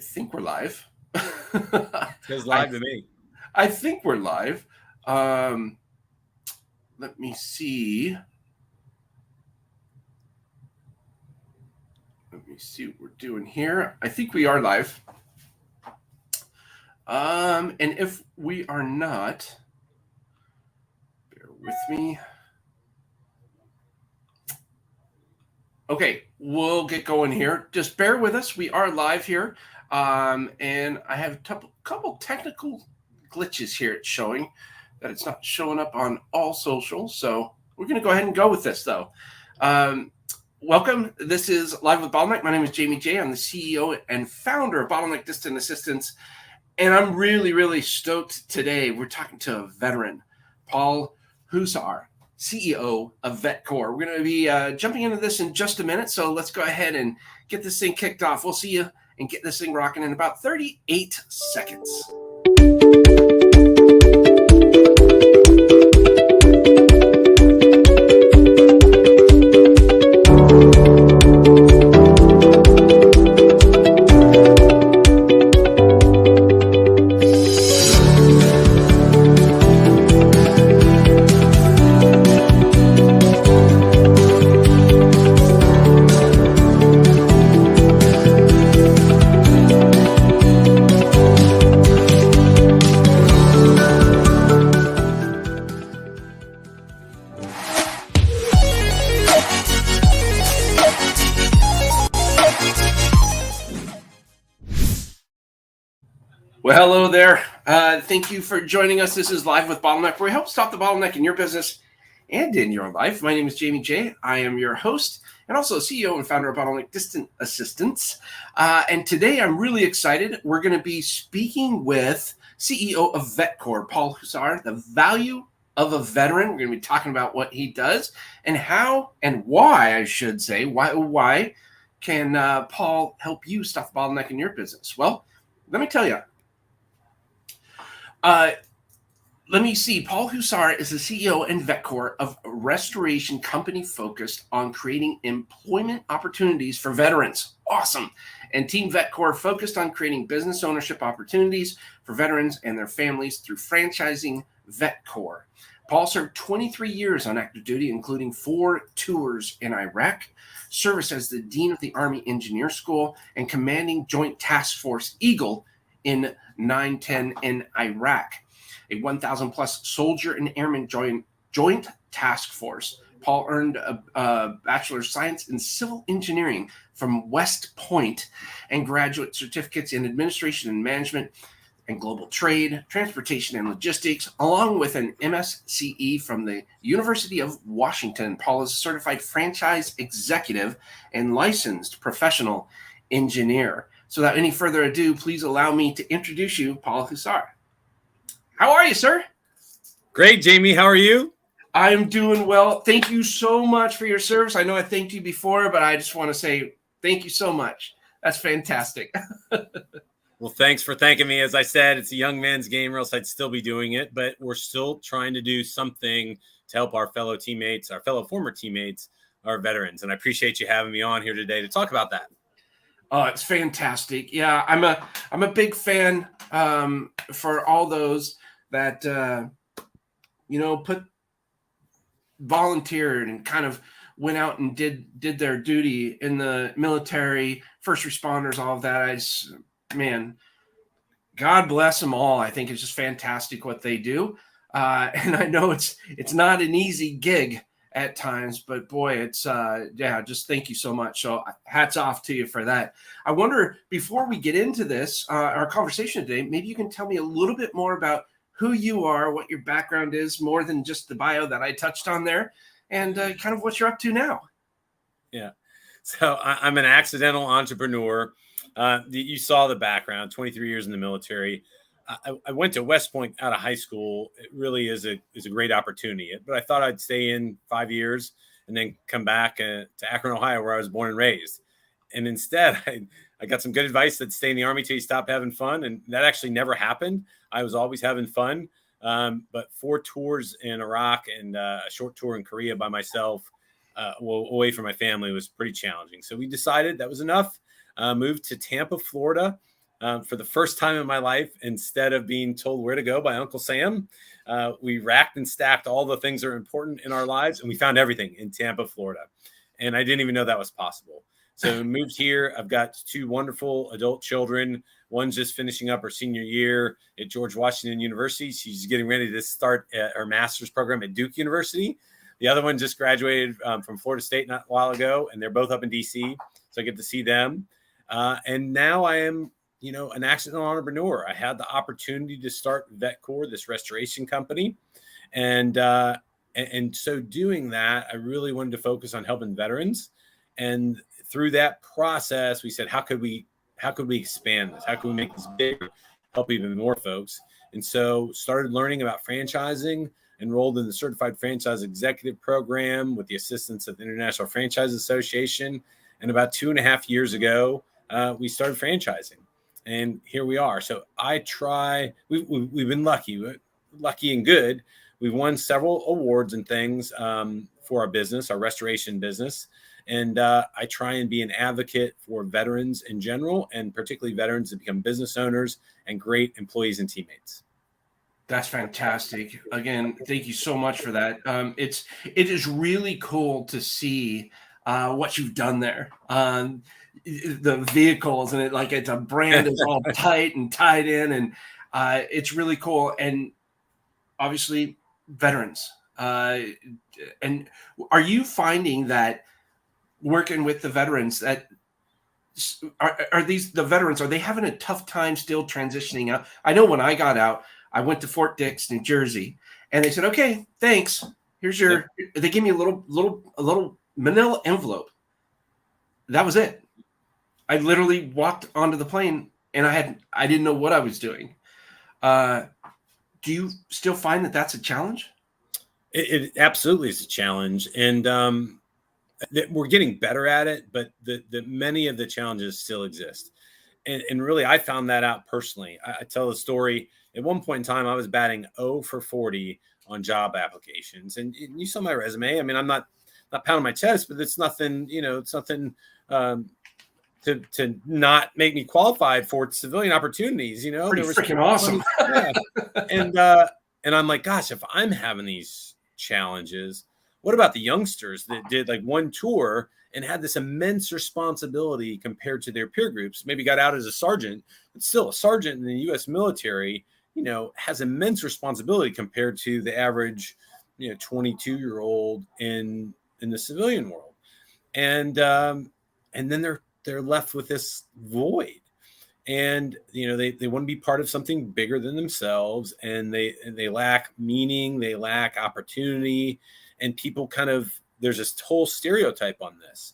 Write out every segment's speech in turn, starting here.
think we're live. Feels live to me. I think we're live. Let me see. Let me see what we're doing here. I think we are live. And if we are not, bear with me. Okay, we'll get going here. Just bear with us. We are live here. And I have a couple technical glitches here. It's showing that it's not showing up on all social. So we're going to go ahead and go with this, though. Welcome. This is Live with Bottleneck. My name is Jamie J. I'm the CEO and founder of Bottleneck Distant Assistance. And I'm really, really stoked today. We're talking to a veteran, Paul Huszar, CEO of Vetcor. We're going to be jumping into this in just a minute. So let's go ahead and get this thing kicked off. We'll see you and get this thing rocking in about 38 seconds. Well, hello there. Thank you for joining us. This is Live with Bottleneck, where we help stop the bottleneck in your business and in your life. My name is Jamie J. I am your host and also CEO and founder of Bottleneck Distant Assistance. And today I'm really excited. We're going to be speaking with CEO of Vetcor, Paul Huszar, the value of a veteran. We're going to be talking about what he does and how and why, I should say, why can Paul help you stop the bottleneck in your business? Well, let me tell you. Let me see. Paul Huszar is the CEO and Vetcor of a restoration company focused on creating employment opportunities for veterans. Awesome. And Team Vetcor focused on creating business ownership opportunities for veterans and their families through franchising Vetcor. Paul served 23 years on active duty, including 4 tours in Iraq, service as the Dean of the Army Engineer School, and commanding Joint Task Force Eagle in 9/10 in Iraq, a 1,000 plus soldier and airman joint task force. Paul earned a Bachelor of Science in Civil Engineering from West Point and graduate certificates in Administration and Management and Global Trade, Transportation and Logistics, along with an MSCE from the University of Washington. Paul is a certified franchise executive and licensed professional engineer. So without any further ado, please allow me to introduce you, Paul Huszar. How are you, sir? Great, Jamie. How are you? I'm doing well. Thank you so much for your service. I know I thanked you before, but I just want to say thank you so much. That's fantastic. Well, thanks for thanking me. As I said, it's a young man's game, or else I'd still be doing it. But we're still trying to do something to help our fellow teammates, our fellow former teammates, our veterans. And I appreciate you having me on here today to talk about that. Oh, it's fantastic. Yeah, I'm a big fan for all those that volunteered and kind of went out and did their duty in the military, first responders, all of that. Man, God bless them all. I think it's just fantastic what they do. And I know it's not an easy gig at times, but boy, it's just thank you so much. So hats off to you for that. I wonder, before we get into this, our conversation today, maybe you can tell me a little bit more about who you are, what your background is, more than just the bio that I touched on there, and kind of what you're up to now. Yeah. So I'm an accidental entrepreneur. You saw the background, 23 years in the military. I went to West Point out of high school. It really is a great opportunity, but I thought I'd stay in 5 years and then come back to Akron, Ohio, where I was born and raised. And instead, I got some good advice that stay in the Army till you stop having fun. And that actually never happened. I was always having fun. But 4 tours in Iraq and a short tour in Korea by myself, away from my family, was pretty challenging. So we decided that was enough. Moved to Tampa, Florida. For the first time in my life, instead of being told where to go by Uncle Sam, we racked and stacked all the things that are important in our lives, and we found everything in Tampa, Florida. And I didn't even know that was possible. So I moved here. I've got 2 wonderful adult children. One's just finishing up her senior year at George Washington University. She's getting ready to start her master's program at Duke University. The other one just graduated from Florida State not a while ago, and they're both up in DC. So I get to see them. And now I am, an accidental entrepreneur. I had the opportunity to start Vetcor, this restoration company. And so doing that, I really wanted to focus on helping veterans. And through that process, we said, how could we expand this? How can we make this bigger, help even more folks? And so started learning about franchising, enrolled in the Certified Franchise Executive Program with the assistance of the International Franchise Association. And about 2.5 years ago, we started franchising. And here we are. So we've been lucky and good. We've won several awards and things for our business, our restoration business. And I try and be an advocate for veterans in general, and particularly veterans that become business owners and great employees and teammates. That's fantastic. Again, thank you so much for that. It is really cool to see what you've done there. The vehicles and it's a brand is all tight and tied in, and it's really cool. And obviously, veterans. And are you finding that working with the veterans that are the veterans, are they having a tough time still transitioning out? I know when I got out, I went to Fort Dix, New Jersey, and they said, "Okay, thanks. Here's your." They gave me a little manila envelope. That was it. I literally walked onto the plane, and I didn't know what I was doing. Do you still find that that's a challenge? It absolutely is a challenge, and we're getting better at it, but the many of the challenges still exist. And really, I found that out personally. I tell the story. At one point in time, I was batting 0 for 40 on job applications. And you saw my resume. I mean, I'm not pounding my chest, but it's nothing, it's nothing to not make me qualified for civilian opportunities. Pretty freaking awesome. Yeah. And I'm like, gosh, if I'm having these challenges, what about the youngsters that did like one tour and had this immense responsibility compared to their peer groups? Maybe got out as a sergeant, but still a sergeant in the U.S. military, has immense responsibility compared to the average, 22-year-old in the civilian world. And then they're left with this void. And they want to be part of something bigger than themselves, and they lack meaning, they lack opportunity, and people there's this whole stereotype on this.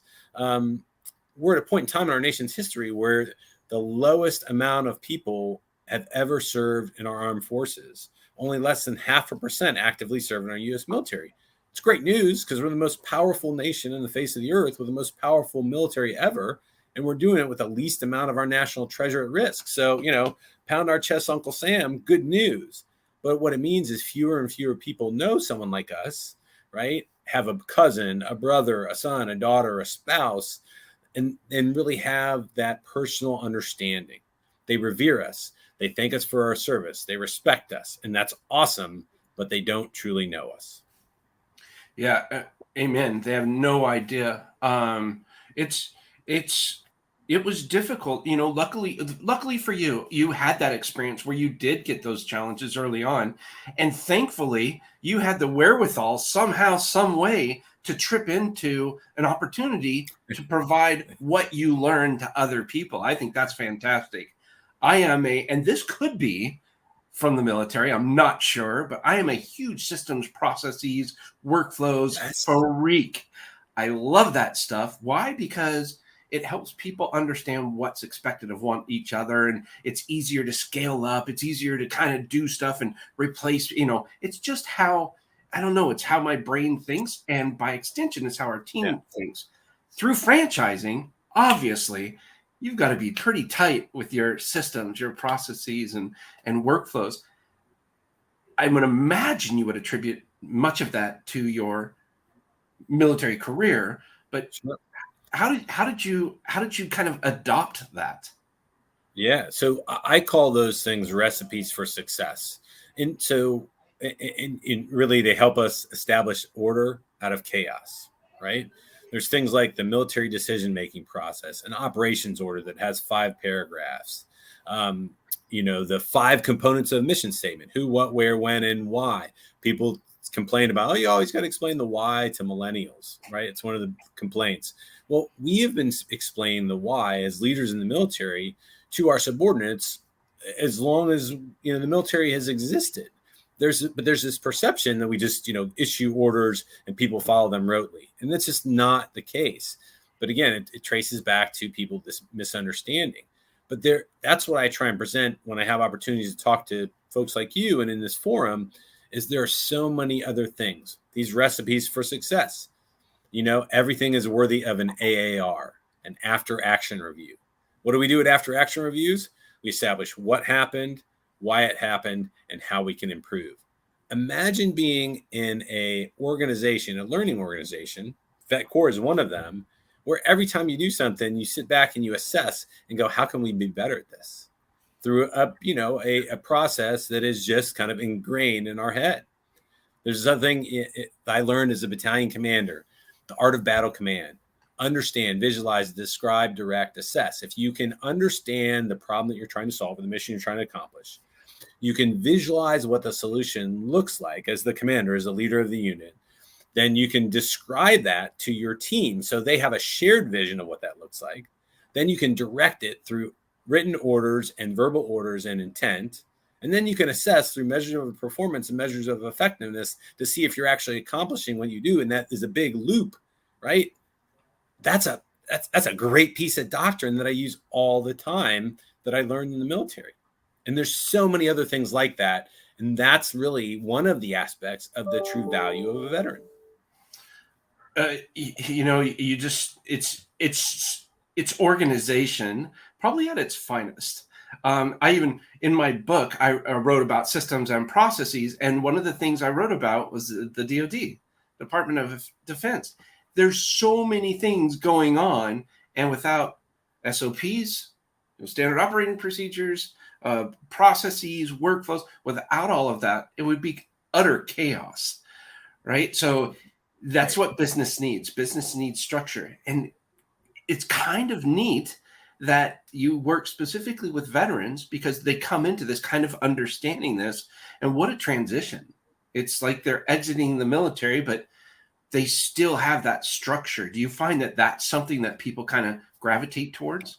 We're at a point in time in our nation's history where the lowest amount of people have ever served in our armed forces. Only less than 0.5% actively serve in our U.S. military. It's great news because we're the most powerful nation in the face of the earth with the most powerful military ever. And we're doing it with the least amount of our national treasure at risk. So, pound our chest, Uncle Sam, good news. But what it means is fewer and fewer people know someone like us, right? Have a cousin, a brother, a son, a daughter, a spouse, and really have that personal understanding. They revere us. They thank us for our service. They respect us. And that's awesome, but they don't truly know us. Yeah. Amen. They have no idea. It was difficult, luckily for you, you had that experience where you did get those challenges early on. And thankfully you had the wherewithal somehow, some way to trip into an opportunity to provide what you learned to other people. I think that's fantastic. And this could be from the military, I'm not sure, but I am a huge systems, processes, workflows freak. I love that stuff. Why? Because it helps people understand what's expected of each other, and it's easier to scale up. It's easier to kind of do stuff and replace, it's just how, I don't know, it's how my brain thinks, and by extension, it's how our team thinks. Through franchising, obviously, you've got to be pretty tight with your systems, your processes, and workflows. I'm going to imagine you would attribute much of that to your military career, but how did you kind of adopt that? Yeah. So I call those things recipes for success. And so, and really, they help us establish order out of chaos, right? There's things like the military decision making process, an operations order that has 5 paragraphs. Um, the 5 components of a mission statement: who, what, where, when, and why. People complain about, oh, you always got to explain the why to millennials, right? It's one of the complaints. Well, we have been explaining the why as leaders in the military to our subordinates as long as the military has existed. There's this perception that we just issue orders and people follow them rotely, and that's just not the case. But again, it traces back to people this misunderstanding. But that's what I try and present when I have opportunities to talk to folks like you and in this forum. Is there are so many other things, these recipes for success. Everything is worthy of an AAR, an after action review. What do we do at after action reviews? We establish what happened, why it happened, and how we can improve. Imagine being in a learning organization, Vetcor is one of them, where every time you do something, you sit back and you assess and go, how can we be better at this? Through a process that is just kind of ingrained in our head. There's something I learned as a battalion commander, the art of battle command. Understand, visualize, describe, direct, assess. If you can understand the problem that you're trying to solve or the mission you're trying to accomplish, you can visualize what the solution looks like as the commander, as the leader of the unit. Then you can describe that to your team so they have a shared vision of what that looks like. Then you can direct it through written orders and verbal orders and intent. And then you can assess through measures of performance and measures of effectiveness to see if you're actually accomplishing what you do. And that is a big loop, right? That's a great piece of doctrine that I use all the time that I learned in the military. And there's so many other things like that. And that's really one of the aspects of the true value of a veteran. It's organization probably at its finest. I even, in my book, I wrote about systems and processes. And one of the things I wrote about was the DoD, Department of Defense. There's so many things going on, and without SOPs, standard operating procedures, processes, workflows, without all of that, it would be utter chaos, right? So that's what business needs. Business needs structure. And it's kind of neat that you work specifically with veterans because they come into this kind of understanding this. And what a transition. It's like they're exiting the military, but they still have that structure. Do you find that that's something that people kind of gravitate towards?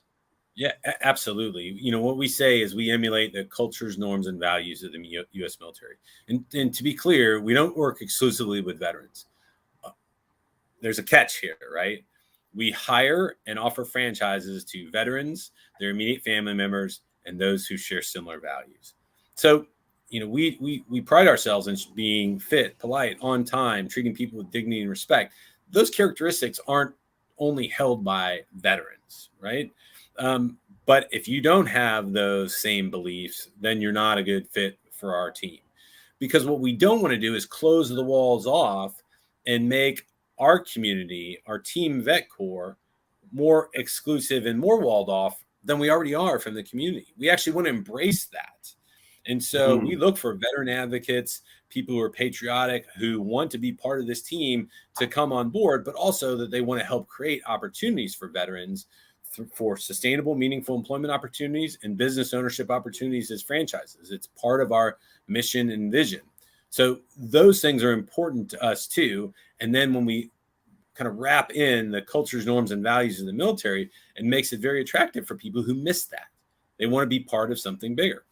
Yeah, absolutely. What we say is we emulate the cultures, norms, and values of the U.S. military. And to be clear, we don't work exclusively with veterans. There's a catch here, right? We hire and offer franchises to veterans, their immediate family members, and those who share similar values. So, we pride ourselves in being fit, polite, on time, treating people with dignity and respect. Those characteristics aren't only held by veterans, right? But if you don't have those same beliefs, then you're not a good fit for our team. Because what we don't want to do is close the walls off and make our community, our team Vetcor, more exclusive and more walled off than we already are from the community. We actually want to embrace that. And so we look for veteran advocates, people who are patriotic, who want to be part of this team to come on board, but also that they want to help create opportunities for veterans for sustainable, meaningful employment opportunities and business ownership opportunities as franchises. It's part of our mission and vision. So those things are important to us too. And then when we kind of wrap in the cultures, norms, and values of the military, it makes it very attractive for people who miss that. They want to be part of something bigger.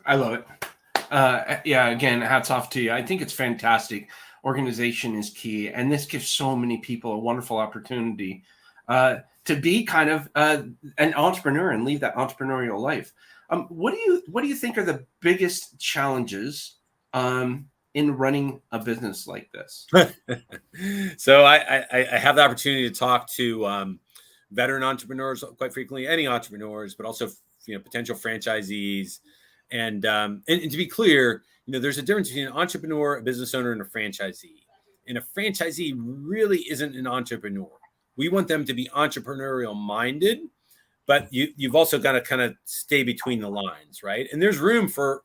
I love it. Yeah, again, hats off to you. I think it's fantastic. Organization is key. And this gives so many people a wonderful opportunity to be kind of an entrepreneur and lead that entrepreneurial life. What do you think are the biggest challenges in running a business like this? So I have the opportunity to talk to veteran entrepreneurs quite frequently, any entrepreneurs, but also potential franchisees. And to be clear, there's a difference between an entrepreneur, a business owner, and a franchisee. And a franchisee really isn't an entrepreneur. We want them to be entrepreneurial minded, but you've also got to kind of stay between the lines, right? And there's room for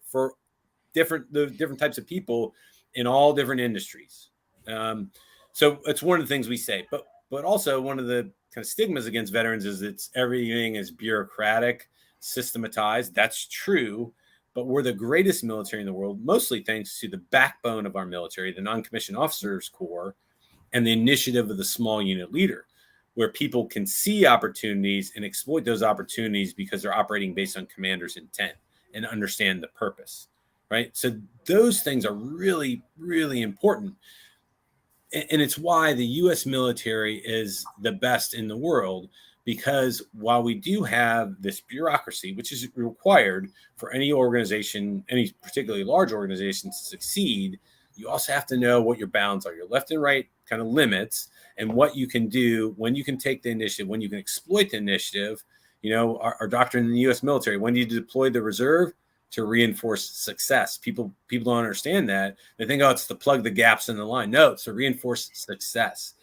the different types of people in all different industries. So it's one of the things we say, but also one of the kind of stigmas against veterans is everything is bureaucratic, systematized. That's true, but we're the greatest military in the world, mostly thanks to the backbone of our military, the non-commissioned officers corps, and the initiative of the small unit leader, where people can see opportunities and exploit those opportunities because they're operating based on commander's intent and understand the purpose, right? So those things are really, really important. And it's why the U.S. military is the best in the world, because while we do have this bureaucracy, which is required for any organization, any particularly large organization to succeed, you also have to know what your bounds are, your left and right kind of limits, and what you can do, when you can take the initiative, when you can exploit the initiative. Our doctrine in the U.S. military, when you deploy the reserve to reinforce success. People don't understand that. They think, oh, it's to plug the gaps in the line. No, it's to reinforce success.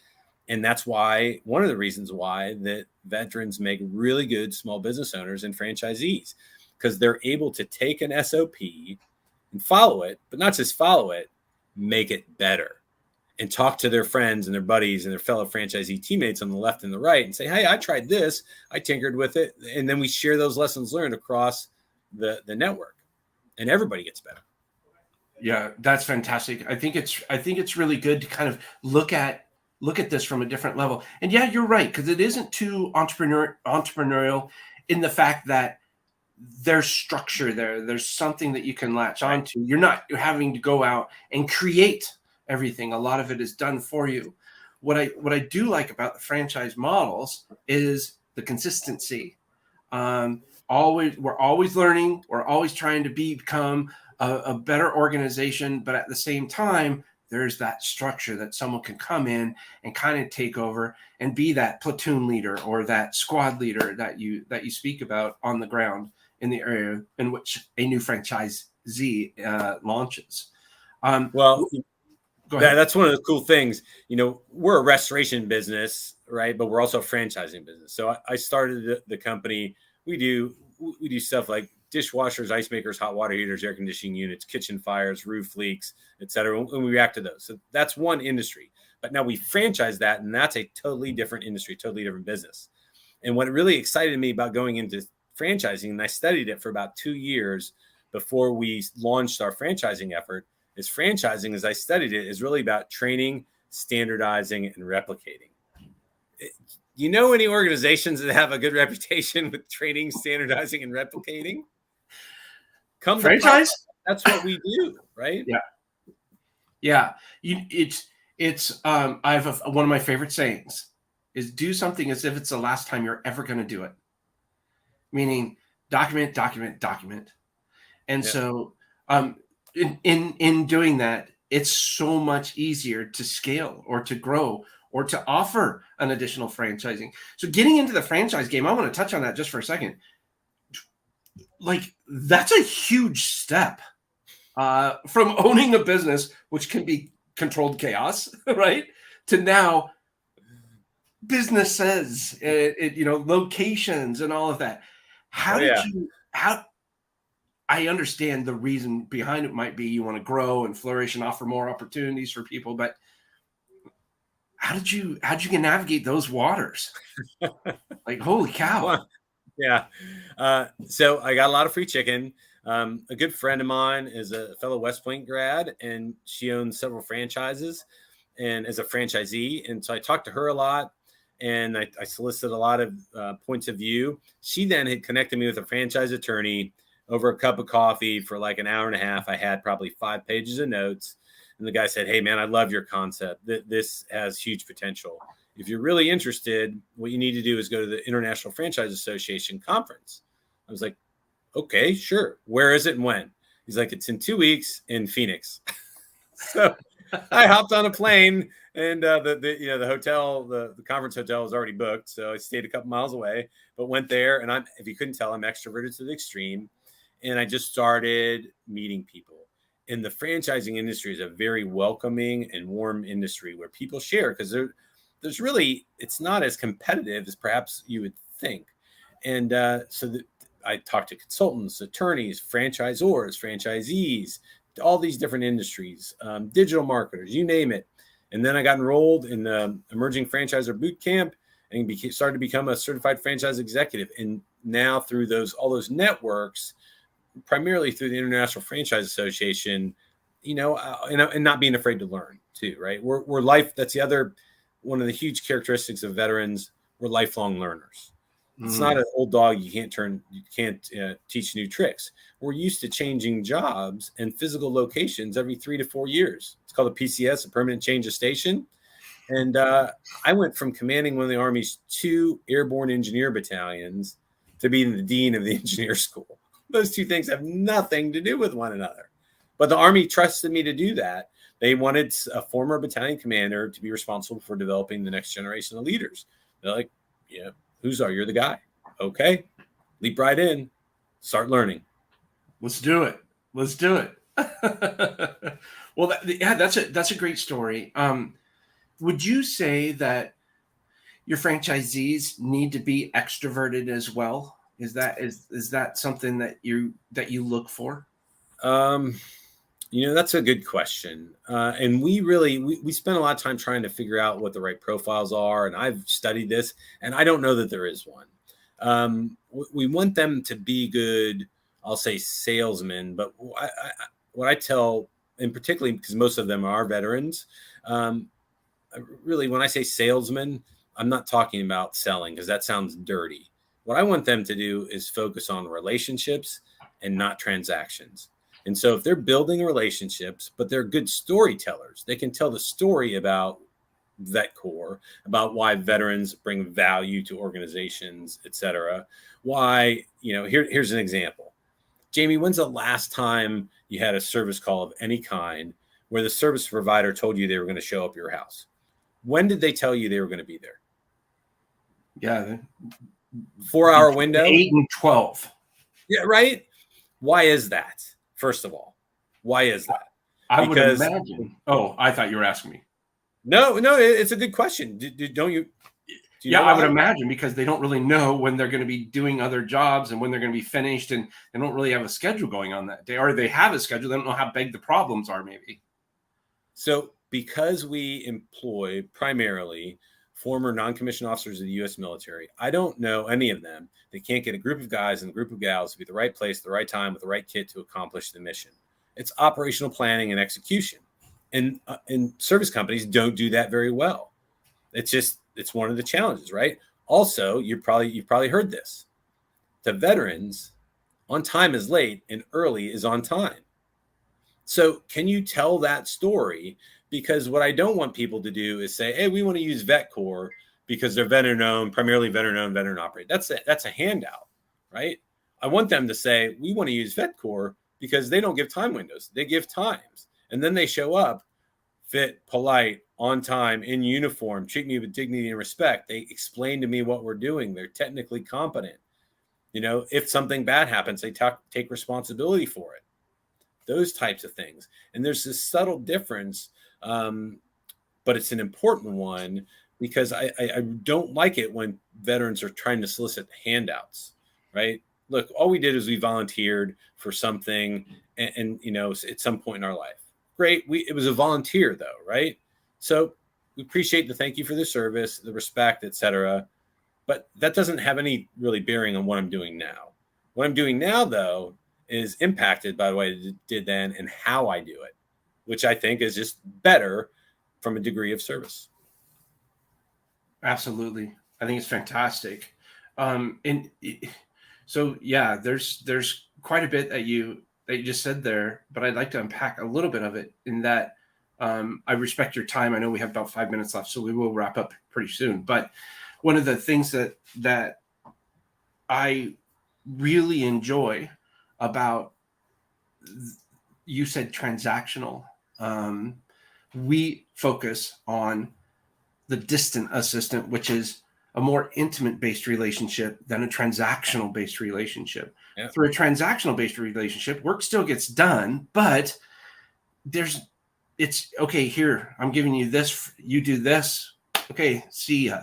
And that's why, one of the reasons why that veterans make really good small business owners and franchisees, because they're able to take an SOP and follow it, but not just follow it, make it better, and talk to their friends and their buddies and their fellow franchisee teammates on the left and the right and say, hey, I tried this, I tinkered with it. And then we share those lessons learned across the network, and everybody gets better. Yeah, that's fantastic. I think it's really good to kind of look at this from a different level. And yeah, you're right, because it isn't too entrepreneurial in the fact that there's structure there. There's something that you can latch onto. You're not having to go out and create everything. A lot of it is done for you. What I do like about the franchise models is the consistency. We're always learning. We're always trying to become a better organization, but at the same time, there's that structure that someone can come in and kind of take over and be that platoon leader or that squad leader that you speak about on the ground in the area in which a new franchisee launches. That's one of the cool things. We're a restoration business, right? But we're also a franchising business. So I started the company. We do stuff like dishwashers, ice makers, hot water heaters, air conditioning units, kitchen fires, roof leaks, et cetera. And we react to those. So that's one industry. But now we franchise that, and that's a totally different industry, totally different business. And what really excited me about going into franchising, and I studied it for about 2 years before we launched our franchising effort, is franchising, as I studied it, is really about training, standardizing, and replicating. You know any organizations that have a good reputation with training, standardizing, and replicating? Come franchise. That's what we do, right? Yeah. I have one of my favorite sayings is do something as if it's the last time you're ever going to do it. Meaning document. And so in doing that, it's so much easier to scale or to grow or to offer an additional franchising. So getting into the franchise game, I want to touch on that just for a second. Like, that's a huge step from owning a business, which can be controlled chaos, right? To now businesses, locations and all of that. I understand the reason behind it might be you want to grow and flourish and offer more opportunities for people, but how'd you navigate those waters? Like, holy cow. Well, yeah. So I got a lot of free chicken. A good friend of mine is a fellow West Point grad, and she owns several franchises and is a franchisee. And so I talked to her a lot, and I solicited a lot of points of view. She then had connected me with a franchise attorney over a cup of coffee for like an hour and a half. I had probably 5 pages of notes. And the guy said, hey, man, I love your concept. This has huge potential. If you're really interested, what you need to do is go to the International Franchise Association conference. I was like, okay, sure. Where is it and when? He's like, it's in 2 weeks in Phoenix. So I hopped on a plane, and the hotel, the conference hotel was already booked. So I stayed a couple miles away, but went there. And if you couldn't tell, I'm extroverted to the extreme. And I just started meeting people. And the franchising industry is a very welcoming and warm industry where people share, because there's really, it's not as competitive as perhaps you would think. And I talked to consultants, attorneys, franchisors, franchisees, all these different industries, digital marketers, you name it. And then I got enrolled in the Emerging Franchisor Boot Camp and started to become a certified franchise executive. And now through all those networks, primarily through the International Franchise Association, and not being afraid to learn too, right? We're life. That's the other one of the huge characteristics of veterans. We're lifelong learners. It's not an old dog. You can't teach new tricks. We're used to changing jobs and physical locations every 3 to 4 years. It's called a PCS, a permanent change of station. And I went from commanding one of the Army's 2 airborne engineer battalions to being the dean of the engineer school. Those two things have nothing to do with one another. But the Army trusted me to do that. They wanted a former battalion commander to be responsible for developing the next generation of leaders. They're like, yeah, you're the guy. Okay, leap right in, start learning. Let's do it. Well, that's a great story. Would you say that your franchisees need to be extroverted as well? Is that something that you look for? That's a good question. And we spend a lot of time trying to figure out what the right profiles are. And I've studied this, and I don't know that there is one. We want them to be good, I'll say salesmen, but what I tell, and particularly because most of them are veterans, really, when I say salesmen, I'm not talking about selling because that sounds dirty. What I want them to do is focus on relationships and not transactions. And so if they're building relationships, but they're good storytellers, they can tell the story about Vetcor, about why veterans bring value to organizations, et cetera. Why, here's an example. Jamie, when's the last time you had a service call of any kind where the service provider told you they were going to show up at your house? When did they tell you they were going to be there? Yeah. 4-hour window? 8 and 12. Yeah, right? Why is that? First of all, why is that? I would imagine. Oh, I thought you were asking me. No, it's a good question. Don't you? Yeah, I would imagine because they don't really know when they're going to be doing other jobs and when they're going to be finished, and they don't really have a schedule going on that day, or they have a schedule. They don't know how big the problems are, maybe. So because we employ primarily former non-commissioned officers of the U.S. military, I don't know any of them that can't get a group of guys and a group of gals to be at the right place, at the right time, with the right kit to accomplish the mission. It's operational planning and execution. And service companies don't do that very well. It's one of the challenges, right? Also, you've probably heard this. The veterans, on time is late and early is on time. So can you tell that story? Because what I don't want people to do is say, hey, we want to use Vetcor because they're veteran-owned, primarily veteran-owned, veteran-operated. That's a handout, right? I want them to say, we want to use Vetcor because they don't give time windows. They give times. And then they show up fit, polite, on time, in uniform, treat me with dignity and respect. They explain to me what we're doing. They're technically competent. If something bad happens, they take responsibility for it. Those types of things. And there's this subtle difference, but it's an important one because I don't like it when veterans are trying to solicit handouts, right? Look, all we did is we volunteered for something and at some point in our life. Great. It was a volunteer though, right? So we appreciate the thank you for the service, the respect, et cetera. But that doesn't have any really bearing on what I'm doing now. What I'm doing now, though, is impacted by the way I did then and how I do it, which I think is just better from a degree of service. Absolutely. I think it's fantastic. So yeah, there's quite a bit that you just said there, but I'd like to unpack a little bit of it in that I respect your time. I know we have about 5 minutes left, so we will wrap up pretty soon. But one of the things that I really enjoy about, you said transactional. We focus on the distant assistant, which is a more intimate based relationship than a transactional based relationship. Yeah. Through a transactional based relationship, work still gets done, but it's okay, here, I'm giving you this, you do this. Okay, see ya.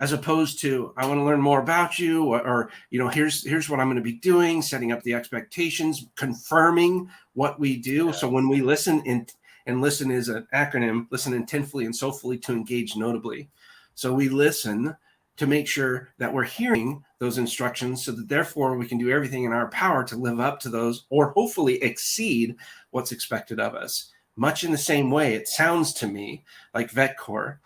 as opposed to, I want to learn more about you, or here's what I'm going to be doing, setting up the expectations, confirming what we do. Yeah. So when we listen, and listen is an acronym, listen intentfully and soulfully to engage notably. So we listen to make sure that we're hearing those instructions, so that therefore we can do everything in our power to live up to those, or hopefully exceed what's expected of us. Much in the same way, it sounds to me like Vetcor,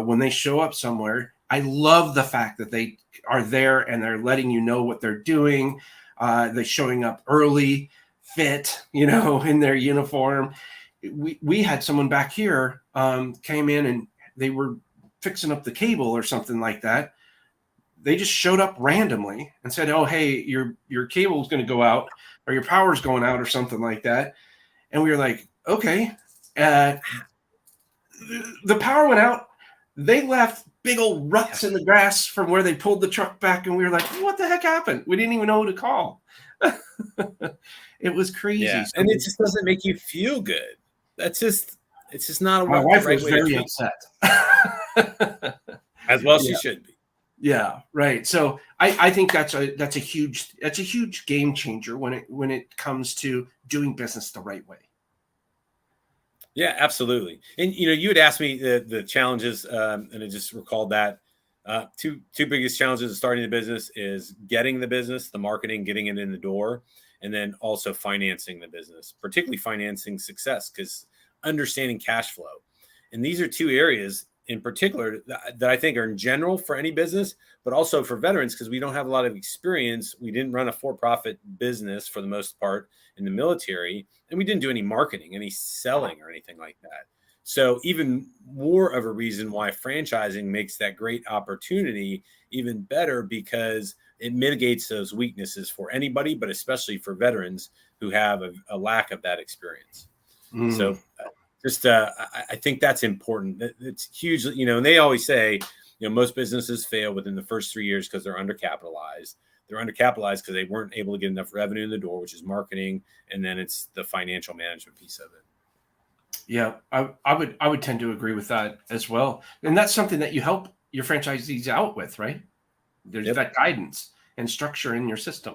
when they show up somewhere, I love the fact that they are there and they're letting you know what they're doing. They're showing up early, fit, in their uniform. We had someone back here came in and they were fixing up the cable or something like that. They just showed up randomly and said, "Oh, hey, your cable is going to go out, or your power's going out," or something like that. And we were like, "Okay." The power went out. They left big old ruts in the grass from where they pulled the truck back, and we were like, "What the heck happened?" We didn't even know who to call. It was crazy. Yeah, So and it just doesn't make you feel good. It's just not my wife the right was way very to treat upset. as well. She should be. Yeah, right. So I think that's a huge game changer when it comes to doing business the right way. Yeah, absolutely. And you had asked me the challenges, and I just recalled that two biggest challenges of starting the business is getting the business, the marketing, getting it in the door, and then also financing the business, particularly financing success, because understanding cash flow. And these are two areas in particular that I think are in general for any business, but also for veterans, because we don't have a lot of experience. We didn't run a for-profit business for the most part in the military, and we didn't do any marketing, any selling or anything like that. So even more of a reason why franchising makes that great opportunity even better, because it mitigates those weaknesses for anybody, but especially for veterans who have a lack of that experience. So I think that's important. It's huge, and they always say, most businesses fail within the first 3 years because they're undercapitalized. They're undercapitalized because they weren't able to get enough revenue in the door, which is marketing. And then it's the financial management piece of it. Yeah, I would tend to agree with that as well. And that's something that you help your franchisees out with, right? There's that guidance and structure in your system.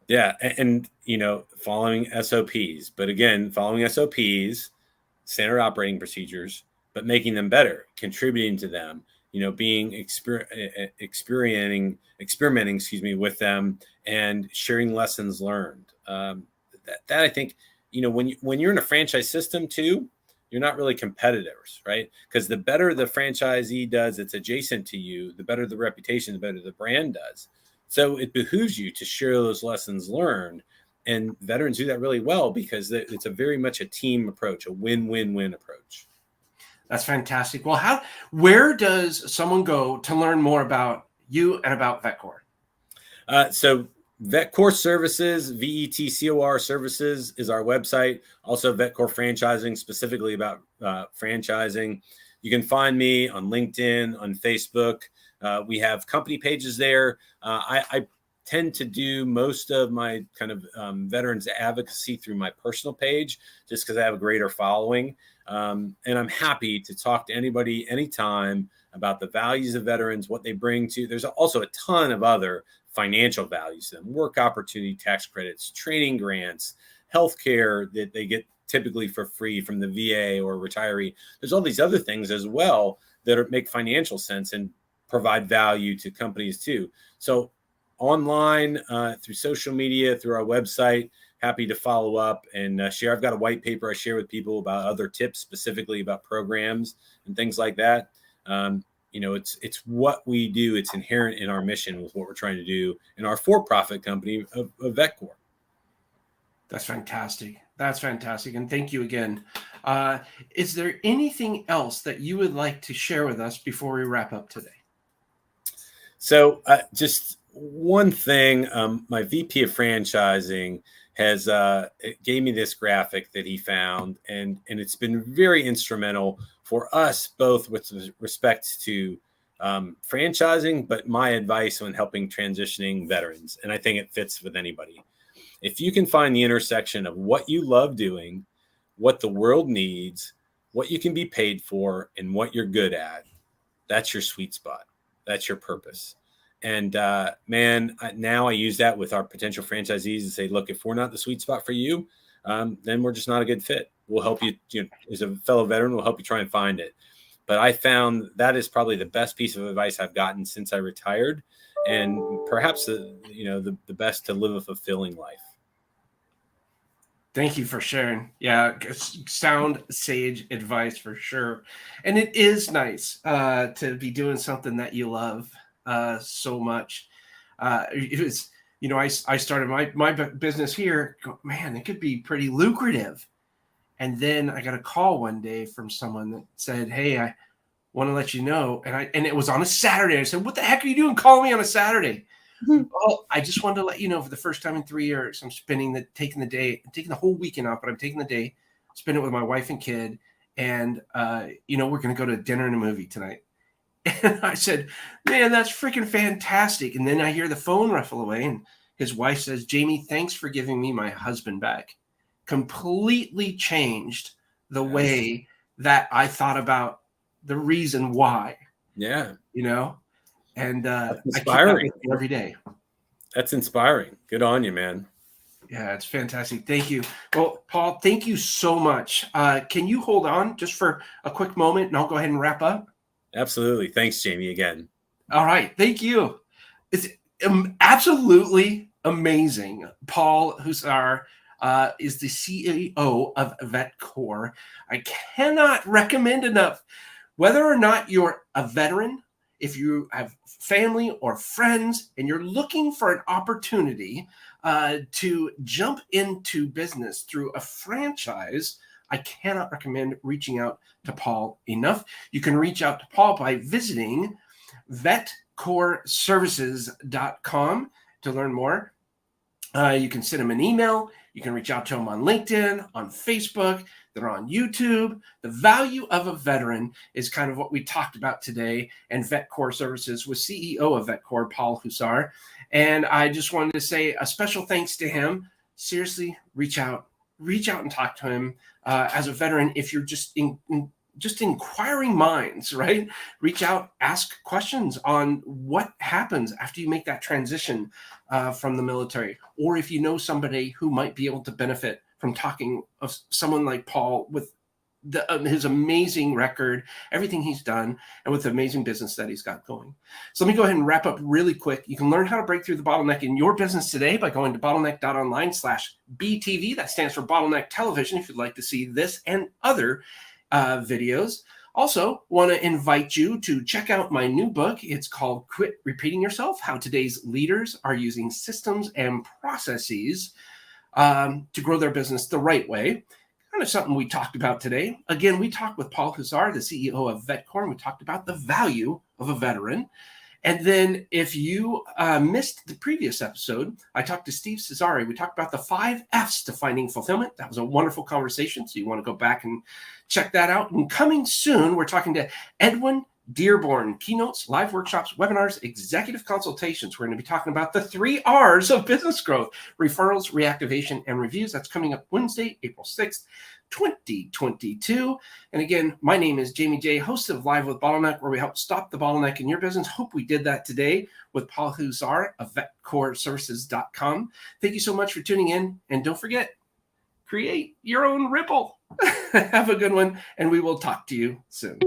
Yeah. And following SOPs, but again, following SOPs, standard operating procedures, but making them better, contributing to them, being experimenting, with them and sharing lessons learned. That I think, when you're in a franchise system too, you're not really competitors, right? Because the better the franchisee does, it's adjacent to you, the better the reputation, the better the brand does. So it behooves you to share those lessons learned. And veterans do that really well because it's a very much a team approach, a win-win-win approach. That's fantastic. Well, where does someone go to learn more about you and about Vetcor? So Vetcor Services, VETCOR Services is our website. Also Vetcor Franchising, specifically about franchising. You can find me on LinkedIn, on Facebook. We have company pages there. I tend to do most of my kind of veterans advocacy through my personal page, just because I have a greater following. And I'm happy to talk to anybody anytime about the values of veterans, what they bring to. There's also a ton of other financial values to them: work opportunity tax credits, training grants, healthcare that they get typically for free from the VA or retiree. There's all these other things as well that make financial sense and provide value to companies too. So online, through social media, through our website, happy to follow up and share. I've got a white paper I share with people about other tips, specifically about programs and things like that. It's what we do. It's inherent in our mission with what we're trying to do in our for-profit company of Vetcor. That's fantastic. That's fantastic. And thank you again. Is there anything else that you would like to share with us before we wrap up today? So just one thing, my VP of franchising has gave me this graphic that he found, and it's been very instrumental for us both with respect to franchising, but my advice on helping transitioning veterans. And I think it fits with anybody. If you can find the intersection of what you love doing, what the world needs, what you can be paid for, and what you're good at, That's your sweet spot. That's your purpose. And man, now I use that with our potential franchisees and say, look, if we're not the sweet spot for you, then we're just not a good fit. We'll help you, as a fellow veteran, we'll help you try and find it. But I found that is probably the best piece of advice I've gotten since I retired, and perhaps the best to live a fulfilling life. Thank you for sharing. Yeah, sound sage advice for sure. And it is nice to be doing something that you love so much. It was, I started my business here. Man, it could be pretty lucrative. And then I got a call one day from someone that said, "Hey, I want to let you know." And it was on a Saturday. I said, "What the heck are you doing calling me on a Saturday?" Well, I just wanted to let you know, for the first time in 3 years, I'm taking the whole weekend off, but I'm taking the day, spend it with my wife and kid. And, we're going to go to dinner and a movie tonight. And I said, "Man, that's freaking fantastic." And then I hear the phone ruffle away, and his wife says, "Jamie, thanks for giving me my husband back." Completely changed the way that I thought about the reason why. Yeah. And That's I keep that inspiring. with me every day. That's inspiring. Good on you, man. Yeah, it's fantastic. Thank you. Well, Paul, thank you so much. Can you hold on just for a quick moment, and I'll go ahead and wrap up? Absolutely. Thanks, Jamie, again. All right. Thank you. It's absolutely amazing. Paul Hussar is the CEO of Vetcor. I cannot recommend enough, whether or not you're a veteran, if you have family or friends and you're looking for an opportunity to jump into business through a franchise, I cannot recommend reaching out to Paul enough. You can reach out to Paul by visiting vetcorservices.com to learn more. You can send him an email. You can reach out to him on LinkedIn, on Facebook. They're on YouTube. The value of a veteran is kind of what we talked about today. And Vetcor Services with CEO of Vetcor, Paul Hussar. And I just wanted to say a special thanks to him. Seriously, reach out and talk to him as a veteran. If you're just inquiring minds, right? Reach out, ask questions on what happens after you make that transition from the military, or if you know somebody who might be able to benefit from talking of someone like Paul with his amazing record, everything he's done, and with the amazing business that he's got going. So let me go ahead and wrap up really quick. You can learn how to break through the bottleneck in your business today by going to Bottleneck.Online/BTV. That stands for Bottleneck Television, if you'd like to see this and other videos. Also, want to invite you to check out my new book. It's called Quit Repeating Yourself: How Today's Leaders Are Using Systems and Processes to Grow Their Business the Right Way. Kind of something we talked about today. Again, we talked with Paul Hussar, the CEO of Vetcor, and we talked about the value of a veteran. And then if you missed the previous episode, I talked to Steve Cesare. We talked about the 5 F's to finding fulfillment. That was a wonderful conversation. So you want to go back and check that out. And coming soon, we're talking to Edwin Dearborn, keynotes, live workshops, webinars, executive consultations. We're going to be talking about the 3 R's of business growth: referrals, reactivation, and reviews. That's coming up Wednesday, April 6th, 2022. And again, my name is Jamie J., host of Live with Bottleneck, where we help stop the bottleneck in your business. Hope we did that today with Paul Hussar of vetcorservices.com. Thank you so much for tuning in. And don't forget, create your own ripple. Have a good one, and we will talk to you soon.